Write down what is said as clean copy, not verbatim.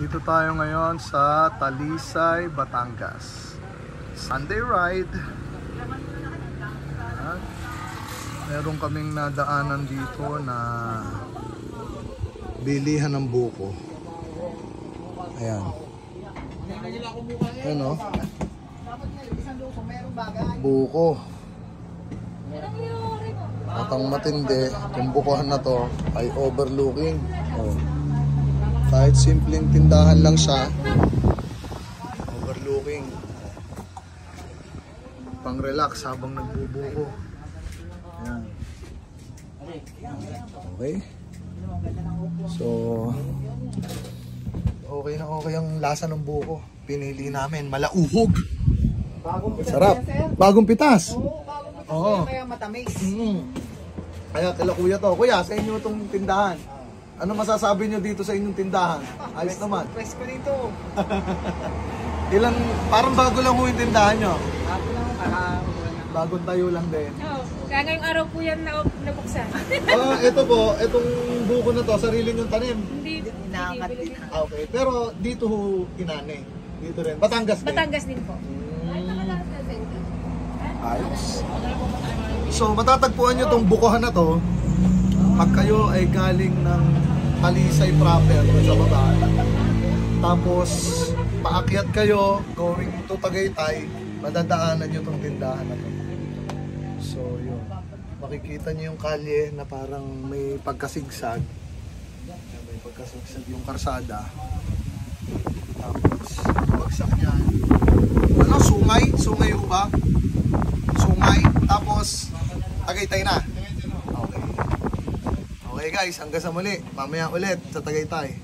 Dito tayo ngayon sa Talisay, Batangas. Sunday ride. Ayan. Meron kaming nadaanan dito na bilihan ng buko. Ayan. Ayan o. Buko. At ang matindi, yung bukuhan na to ay overlooking. Oh. Kahit simpleng tindahan lang siya, overlooking. Pang relax habang nagbubuko. Ayan. Okay. So, okay na okay ang lasa ng buko. Pinili namin, malauhog. Sarap. Bagong pitas. Oo. Kaya matamis. Kaya kala kuya to. Kuya, sa inyo itong tindahan. Ano masasabi nyo dito sa inyong tindahan? Ayos naman. Pwes ko dito. Ilang, parang bago lang ho yung tindahan nyo. Ako lang, Bagong tayo lang din. Oo. Kaya ngayong araw po yan nabuksan. Ito po, itong buko na to, sarili nyong tanim. Hindi. Inaangat din. Okay, pero dito ho inani. Dito rin. Batangas din. Batangas din po. Ayos. So, matatagpuan nyo itong bukohan na to pag kayo ay galing ng Talisay proper sa baba. Tapos, paakyat kayo going to Tagaytay, madadaanan nyo itong tindahan na to. So, yun. Makikita nyo yung kalye na parang may pagkasigsag. May pagkasigsag yung karsada. Tapos, bagsak yan. Ano? Sungay? Sungay ho ba? Sungay. Tapos, Tagaytay na. Okay. Okay guys, hanggang sa muli. Mamaya ulit sa Tagaytay.